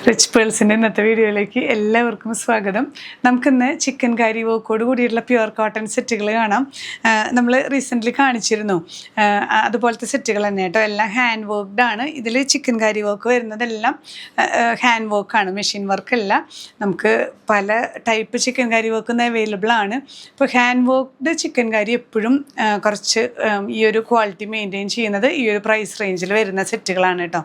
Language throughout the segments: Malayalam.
റിച്ച് പേൾസിൻ്റെ ഇന്നത്തെ വീഡിയോയിലേക്ക് എല്ലാവർക്കും സ്വാഗതം. നമുക്കിന്ന് ചിക്കൻ കറി വർക്കോട് കൂടിയിട്ടുള്ള പ്യുവർ കോട്ടൺ സെറ്റുകൾ കാണാം. നമ്മൾ റീസെൻ്റ്ലി കാണിച്ചിരുന്നു അതുപോലത്തെ സെറ്റുകൾ തന്നെ കേട്ടോ. എല്ലാം ഹാൻഡ് വർക്ക്ഡ് ആണ്. ഇതിൽ ചിക്കൻ കറി വർക്ക് വരുന്നതെല്ലാം ഹാൻഡ് വർക്കാണ്, മെഷീൻ വർക്കല്ല. നമുക്ക് പല ടൈപ്പ് ചിക്കൻ കറി വർക്കുന്ന അവൈലബിൾ ആണ്. ഇപ്പോൾ ഹാൻഡ് വർക്ക്ഡ് ചിക്കൻ കറി എപ്പോഴും കുറച്ച് ഈ ഒരു ക്വാളിറ്റി മെയിൻറ്റെയിൻ ചെയ്യുന്നത് ഈ ഒരു പ്രൈസ് റേഞ്ചിൽ വരുന്ന സെറ്റുകളാണ് കേട്ടോ.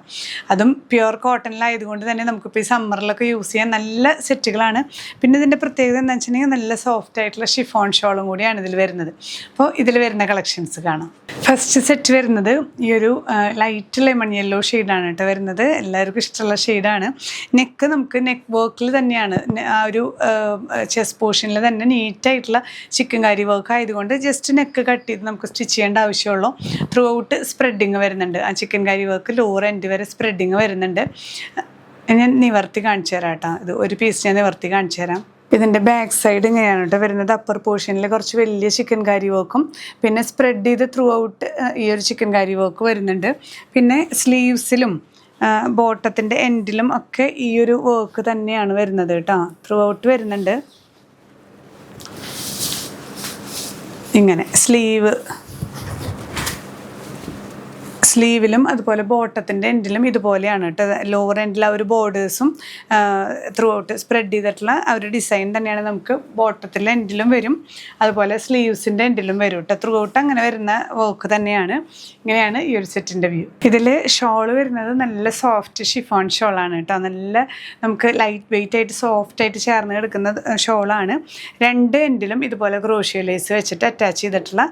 അതും പ്യുവർ കോട്ടണിലായതുകൊണ്ട് തന്നെ നമുക്കിപ്പോൾ ഈ സമ്മറിലൊക്കെ യൂസ് ചെയ്യാൻ നല്ല സെറ്റുകളാണ്. പിന്നെ ഇതിൻ്റെ പ്രത്യേകത എന്താ വെച്ചിട്ടുണ്ടെങ്കിൽ നല്ല സോഫ്റ്റ് ആയിട്ടുള്ള ഷിഫോൺ ഷോളും കൂടിയാണ് ഇതിൽ വരുന്നത്. അപ്പോൾ ഇതിൽ വരുന്ന കളക്ഷൻസ് കാണാം. ഫസ്റ്റ് സെറ്റ് വരുന്നത് ഈ ഒരു ലൈറ്റ് ലെമൺ യെല്ലോ ഷെയ്ഡാണ് കേട്ടോ വരുന്നത്. എല്ലാവർക്കും ഇഷ്ടമുള്ള ഷെയ്ഡാണ്. നെക്ക് നമുക്ക് നെക്ക് വർക്കിൽ തന്നെയാണ്, ആ ഒരു ചെസ്റ്റ് പോർഷനിൽ തന്നെ നീറ്റായിട്ടുള്ള ചിക്കൻ കറി വർക്ക് ആയതുകൊണ്ട് ജസ്റ്റ് നെക്ക് കട്ട് ചെയ്ത് നമുക്ക് സ്റ്റിച്ച് ചെയ്യേണ്ട ആവശ്യമുള്ളൂ. ത്രൂ ഔട്ട് സ്പ്രെഡിങ് വരുന്നുണ്ട്. ആ ചിക്കൻ കറി വർക്ക് ലോവർ എൻഡ് വരെ സ്പ്രെഡിങ് വരുന്നുണ്ട്. ഞാൻ നിവർത്തി കാണിച്ചു തരാം കേട്ടോ. ഇത് ഒരു പീസ് ഞാൻ നിവർത്തി കാണിച്ചു തരാം. ഇതിൻ്റെ ബാക്ക് സൈഡ് ഇങ്ങനെയാണ് കേട്ടോ വരുന്നത്. അപ്പർ പോർഷനിൽ കുറച്ച് വലിയ ചിക്കൻ കറി വർക്കും പിന്നെ സ്പ്രെഡ് ചെയ്ത് ത്രൂ ഔട്ട് ഈ ഒരു ചിക്കൻ കറി വർക്ക് വരുന്നുണ്ട്. പിന്നെ സ്ലീവ്സിലും ബോട്ടത്തിൻ്റെ എൻഡിലും ഒക്കെ ഈ ഒരു വർക്ക് തന്നെയാണ് വരുന്നത് കേട്ടോ. ത്രൂ ഔട്ട് വരുന്നുണ്ട്. ഇങ്ങനെ സ്ലീവിലും അതുപോലെ ബോട്ടത്തിൻ്റെ എൻഡിലും ഇതുപോലെയാണ് കേട്ടോ. ലോവർ എൻഡിൽ ആ ഒരു ബോർഡേഴ്സും ത്രൂ ഔട്ട് സ്പ്രെഡ് ചെയ്തിട്ടുള്ള ആ ഒരു ഡിസൈൻ തന്നെയാണ് നമുക്ക് ബോട്ടത്തിൻ്റെ എൻഡിലും വരും, അതുപോലെ സ്ലീവ്സിൻ്റെ എൻഡിലും വരും കേട്ടോ. ത്രൂ ഔട്ട് അങ്ങനെ വരുന്ന വർക്ക് തന്നെയാണ്. ഇങ്ങനെയാണ് ഈ ഒരു സെറ്റിൻ്റെ വ്യൂ. ഇതിൽ ഷോൾ വരുന്നത് നല്ല സോഫ്റ്റ് ഷിഫോൺ ഷോളാണ് കേട്ടോ. നല്ല നമുക്ക് ലൈറ്റ് വെയിറ്റ് ആയിട്ട് സോഫ്റ്റ് ആയിട്ട് ചേർന്ന് കിടക്കുന്ന ഷോളാണ്. രണ്ട് എൻഡിലും ഇതുപോലെ ക്രോഷ്യോ ലേസ് വെച്ചിട്ട് അറ്റാച്ച് ചെയ്തിട്ടുള്ള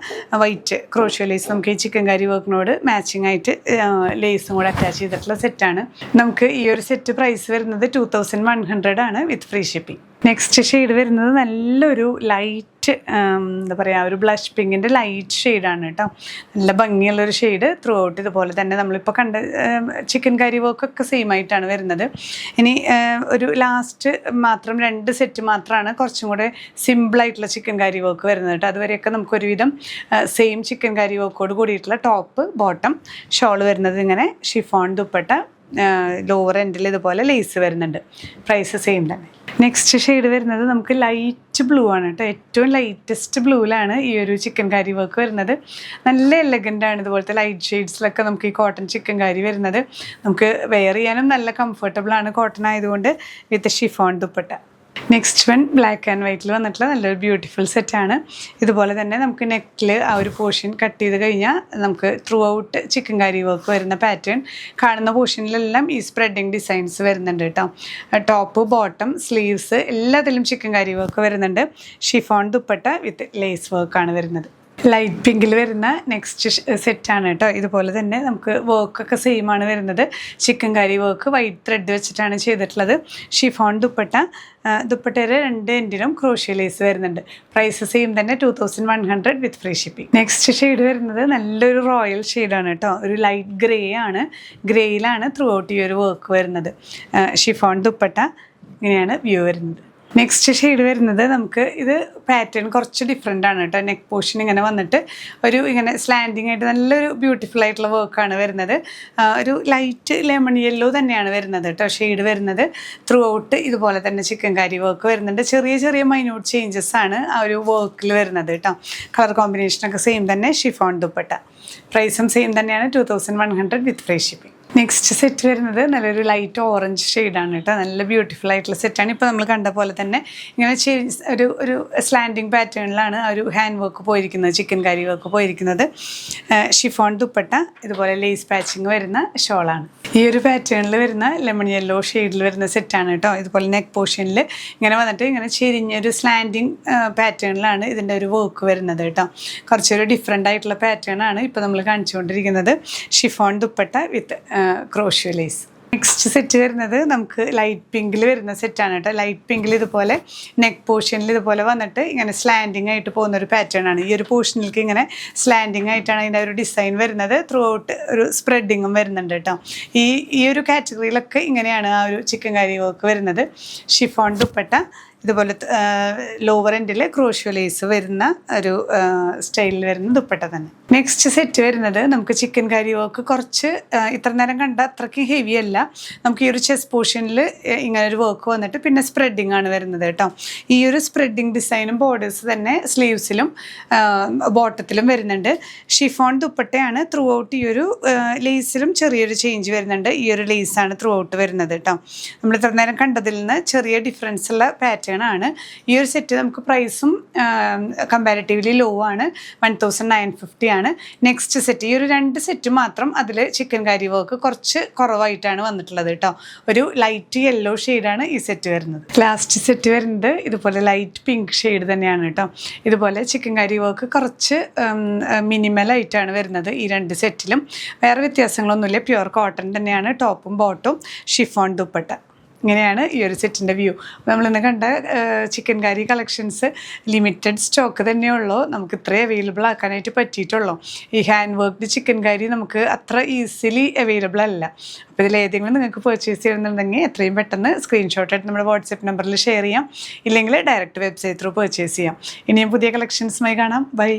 വൈറ്റ് ക്രോഷ്യോ ലേസ് നമുക്ക് ഈ ചിക്കൻ കറി വർക്കിനോട് മാച്ചിങ് ആയിട്ട് ലേസും കൂടെ അറ്റാച്ച് ചെയ്തിട്ടുള്ള സെറ്റാണ്. നമുക്ക് ഈ ഒരു സെറ്റ് പ്രൈസ് വരുന്നത് 2100 ആണ് വിത്ത് ഫ്രീ ഷിപ്പിംഗ്. നെക്സ്റ്റ് ഷെയ്ഡ് വരുന്നത് നല്ലൊരു ലൈറ്റ് എന്താ പറയുക, ഒരു ബ്ലഷ് പിങ്കിൻ്റെ ലൈറ്റ് ഷെയ്ഡാണ് കേട്ടോ. നല്ല ഭംഗിയുള്ളൊരു ഷെയ്ഡ്. ത്രൂ ഔട്ട് ഇതുപോലെ തന്നെ നമ്മളിപ്പോൾ കണ്ട ചിക്കൻ കറി വർക്കൊക്കെ സെയിം ആയിട്ടാണ് വരുന്നത്. ഇനി ഒരു ലാസ്റ്റ് മാത്രം 2 സെറ്റ് മാത്രമാണ് കുറച്ചും കൂടെ സിമ്പിളായിട്ടുള്ള ചിക്കൻ കറി വർക്ക് വരുന്നത് കേട്ടോ. അതുവരെയൊക്കെ നമുക്കൊരുവിധം സെയിം ചിക്കൻ കറി വർക്കോട് കൂടിയിട്ടുള്ള ടോപ്പ് ബോട്ടം ഷോൾ വരുന്നത് ഇങ്ങനെ ഷിഫോൺ ദുപ്പട്ട, ലോവർ എൻഡിൽ ഇതുപോലെ ലേസ് വരുന്നുണ്ട്. പ്രൈസ് സെയിം തന്നെ. നെക്സ്റ്റ് ഷെയ്ഡ് വരുന്നത് നമുക്ക് ലൈറ്റ് ബ്ലൂ ആണ് കേട്ടോ. ഏറ്റവും ലൈറ്റസ്റ്റ് ബ്ലൂവിലാണ് ഈ ഒരു ചിക്കൻ കറി വർക്ക് വരുന്നത്. നല്ല എലഗൻ്റ് ആണ്. ഇതുപോലത്തെ ലൈറ്റ് ഷെയ്ഡ്സിലൊക്കെ നമുക്ക് ഈ കോട്ടൺ ചിക്കൻ കറി വരുന്നത് നമുക്ക് വെയർ ചെയ്യാനും നല്ല കംഫർട്ടബിൾ ആണ് കോട്ടൺ ആയതുകൊണ്ട്, with chiffon dupatta. Next one black and വൈറ്റിൽ വന്നിട്ടുള്ള നല്ലൊരു ബ്യൂട്ടിഫുൾ സെറ്റാണ്. ഇതുപോലെ തന്നെ നമുക്ക് നെക്കിൽ ആ ഒരു പോർഷൻ കട്ട് ചെയ്ത് കഴിഞ്ഞാൽ നമുക്ക് ത്രൂ ഔട്ട് ചിക്കൻ കറി വർക്ക് വരുന്ന പാറ്റേൺ കാണുന്ന പോർഷനിലെല്ലാം ഈ സ്പ്രെഡിങ് ഡിസൈൻസ് വരുന്നുണ്ട് കേട്ടോ. ടോപ്പ് ബോട്ടം സ്ലീവ്സ് എല്ലാത്തിലും ചിക്കൻ കറി വർക്ക് വരുന്നുണ്ട്. ഷിഫോൺ ദുപ്പട്ട വിത്ത് ലേസ് വർക്കാണ് വരുന്നത്. ലൈറ്റ് പിങ്കിൽ വരുന്ന നെക്സ്റ്റ് സെറ്റാണ് കേട്ടോ. ഇതുപോലെ തന്നെ നമുക്ക് വർക്കൊക്കെ സെയിം ആണ് വരുന്നത്. ചിക്കൻ കറി വർക്ക് വൈറ്റ് ത്രെഡ് വെച്ചിട്ടാണ് ചെയ്തിട്ടുള്ളത്. ഷിഫോൺ ദുപ്പട്ട, ദുപ്പട്ടയുടെ 2 എൻഡിലും ക്രോഷ്യോ ലേസ് വരുന്നുണ്ട്. പ്രൈസ് സെയിം തന്നെ 2100 വിത്ത് ഫ്രീ ഷിപ്പിംഗ്. നെക്സ്റ്റ് ഷെയ്ഡ് വരുന്നത് നല്ലൊരു റോയൽ ഷെയ്ഡാണ് കേട്ടോ. ഒരു ലൈറ്റ് ഗ്രേ ആണ്. ഗ്രേയിലാണ് ത്രൂ ഔട്ട് ഈ ഒരു വർക്ക് വരുന്നത്. ഷിഫോൺ ദുപ്പട്ട, ഇങ്ങനെയാണ് വ്യൂ വരുന്നത്. നെക്സ്റ്റ് ഷെയ്ഡ് വരുന്നത് നമുക്ക് ഇത് പാറ്റേൺ കുറച്ച് ഡിഫറെൻ്റ് ആണ് കേട്ടോ. നെക്ക് പോർഷൻ ഇങ്ങനെ വന്നിട്ട് ഒരു ഇങ്ങനെ സ്ലാൻഡിങ് ആയിട്ട് നല്ലൊരു ബ്യൂട്ടിഫുൾ ആയിട്ടുള്ള വർക്കാണ് വരുന്നത്. ഒരു ലൈറ്റ് ലെമൺ യെല്ലോ തന്നെയാണ് വരുന്നത് കേട്ടോ ഷെയ്ഡ് വരുന്നത്. ത്രൂ ഔട്ട് ഇതുപോലെ തന്നെ ചിക്കൻ കറി വർക്ക് വരുന്നുണ്ട്. ചെറിയ ചെറിയ മൈന്യൂട്ട് ചേഞ്ചസ് ആണ് ആ ഒരു വർക്കിൽ വരുന്നത് കേട്ടോ. കളർ കോമ്പിനേഷനൊക്കെ സെയിം തന്നെ. ഷിഫോൺ ദുപ്പട്ട, പ്രൈസും സെയിം തന്നെയാണ് 2100 വിത്ത് ഫ്രീ ഷിപ്പിംഗ്. നെക്സ്റ്റ് സെറ്റ് വരുന്നത് നല്ലൊരു ലൈറ്റ് ഓറഞ്ച് ഷെയ്ഡാണ് കേട്ടോ. നല്ല ബ്യൂട്ടിഫുൾ ആയിട്ടുള്ള സെറ്റാണ്. ഇപ്പോൾ നമ്മൾ കണ്ട പോലെ തന്നെ ഇങ്ങനെ ഒരു സ്ലാൻഡിങ് പാറ്റേണിലാണ് ആ ഒരു ഹാൻഡ് വർക്ക് പോയിരിക്കുന്നത്, ചിക്കൻ കറി വർക്ക് പോയിരിക്കുന്നത്. ഷിഫോൺ ദുപ്പട്ട, ഇതുപോലെ ലേസ് പാച്ചിങ് വരുന്ന ഷോളാണ്. ഈ ഒരു പാറ്റേണിൽ വരുന്ന ലെമൺ യെല്ലോ ഷെയ്ഡിൽ വരുന്ന സെറ്റാണ് കേട്ടോ. ഇതുപോലെ നെക്ക് പോർഷനിൽ ഇങ്ങനെ വന്നിട്ട് ഇങ്ങനെ ചെരിഞ്ഞൊരു സ്ലാൻഡിങ് പാറ്റേണിലാണ് ഇതിൻ്റെ ഒരു വർക്ക് വരുന്നത് കേട്ടോ. കുറച്ചൊരു ഡിഫറെൻ്റ് ആയിട്ടുള്ള പാറ്റേൺ ആണ് ഇപ്പോൾ നമ്മൾ കാണിച്ചുകൊണ്ടിരിക്കുന്നത്. ഷിഫോൺ ദുപ്പട്ട വിത്ത് ക്രോഷ്യോ ലേസ്. നെക്സ്റ്റ് സെറ്റ് വരുന്നത് നമുക്ക് ലൈറ്റ് പിങ്കിൽ വരുന്ന സെറ്റാണ് കേട്ടോ. ലൈറ്റ് പിങ്കിൽ ഇതുപോലെ നെക്ക് പോർഷനിൽ ഇതുപോലെ വന്നിട്ട് ഇങ്ങനെ സ്ലാൻഡിങ് ആയിട്ട് പോകുന്ന ഒരു പാറ്റേൺ ആണ്. ഈ ഒരു പോർഷനിലേക്ക് ഇങ്ങനെ സ്ലാൻഡിങ് ആയിട്ടാണ് അതിൻ്റെ ഒരു ഡിസൈൻ വരുന്നത്. ത്രൂ ഔട്ട് ഒരു സ്പ്രെഡിങ്ങും വരുന്നുണ്ട് കേട്ടോ. ഈ ഒരു കാറ്റഗറിയിലൊക്കെ ഇങ്ങനെയാണ് ആ ഒരു ചിക്കൻ കറി വർക്ക് വരുന്നത്. ഷിഫോൺ ദുപ്പട്ട, ഇതുപോലെ ലോവർ എൻഡിൽ ക്രോഷ്യോ ലേസ് വരുന്ന ഒരു സ്റ്റൈലിൽ വരുന്ന ദുപ്പട്ട തന്നെ. നെക്സ്റ്റ് സെറ്റ് വരുന്നത് നമുക്ക് ചിക്കൻ കറി വർക്ക് കുറച്ച് ഇത്ര നേരം കണ്ട അത്രയ്ക്ക് ഹെവി അല്ല. നമുക്ക് ഈ ഒരു ചെസ്റ്റ് പോർഷനിൽ ഇങ്ങനെ ഒരു വർക്ക് വന്നിട്ട് പിന്നെ സ്പ്രെഡിങ് ആണ് വരുന്നത് കേട്ടോ. ഈ ഒരു സ്പ്രെഡിങ് ഡിസൈനും ബോർഡേഴ്സ് തന്നെ സ്ലീവ്സിലും ബോട്ടത്തിലും വരുന്നുണ്ട്. ഷിഫോൺ ദുപ്പട്ടയാണ്. ത്രൂ ഔട്ട് ഈ ഒരു ലേസിലും ചെറിയൊരു ചേഞ്ച് വരുന്നുണ്ട്. ഈ ഒരു ലേസാണ് ത്രൂ ഔട്ട് വരുന്നത് കേട്ടോ. നമ്മൾ ഇത്ര നേരം കണ്ടതിൽ നിന്ന് ചെറിയ ഡിഫറൻസ് ഉള്ള പാറ്റേൺ ആണ്. ഈ ഒരു സെറ്റ് നമുക്ക് പ്രൈസും കമ്പാരിറ്റീവ്ലി ലോ ആണ്. 1950 ആണ്. നെക്സ്റ്റ് സെറ്റ് ഈ ഒരു 2 സെറ്റ് മാത്രം അതിൽ ചിക്കൻ കറി വർക്ക് കുറച്ച് കുറവായിട്ടാണ് വന്നിട്ടുള്ളത് കേട്ടോ. ഒരു ലൈറ്റ് യെല്ലോ ഷെയ്ഡാണ് ഈ സെറ്റ് വരുന്നത്. ലാസ്റ്റ് സെറ്റ് വരുന്നത് ഇതുപോലെ ലൈറ്റ് പിങ്ക് ഷെയ്ഡ് തന്നെയാണ് കേട്ടോ. ഇതുപോലെ ചിക്കൻ കറി വർക്ക് കുറച്ച് മിനിമലായിട്ടാണ് വരുന്നത് ഈ 2 സെറ്റിലും. വേറെ വ്യത്യാസങ്ങളൊന്നുമില്ല. പ്യുവർ കോട്ടൺ തന്നെയാണ് ടോപ്പും ബോട്ടും. ഷിഫോൺ ദുപ്പട്ട. ഇങ്ങനെയാണ് ഈ ഒരു സെറ്റിൻ്റെ വ്യൂ. നമ്മളിന്ന് കണ്ട ചിക്കൻ കറി കളക്ഷൻസ് ലിമിറ്റഡ് സ്റ്റോക്ക് തന്നെയുള്ളൂ. നമുക്ക് ഇത്രയും അവൈലബിൾ ആക്കാനായിട്ട് പറ്റിയിട്ടുള്ളൂ. ഈ ഹാൻഡ് വർക്ക്ഡ് ചിക്കൻ കറി നമുക്ക് അത്ര ഈസിലി അവൈലബിൾ അല്ല. അപ്പോൾ ഇതിൽ ഏതെങ്കിലും നിങ്ങൾക്ക് പർച്ചേസ് ചെയ്യണമെന്നുണ്ടെങ്കിൽ എത്രയും പെട്ടെന്ന് സ്ക്രീൻഷോട്ടായിട്ട് നമ്മുടെ വാട്സപ്പ് നമ്പറിൽ ഷെയർ ചെയ്യാം. ഇല്ലെങ്കിൽ ഡയറക്റ്റ് വെബ്സൈറ്റ് ത്രൂ പർച്ചേസ് ചെയ്യാം. ഇനിയും പുതിയ കളക്ഷൻസുമായി കാണാം. ബൈ.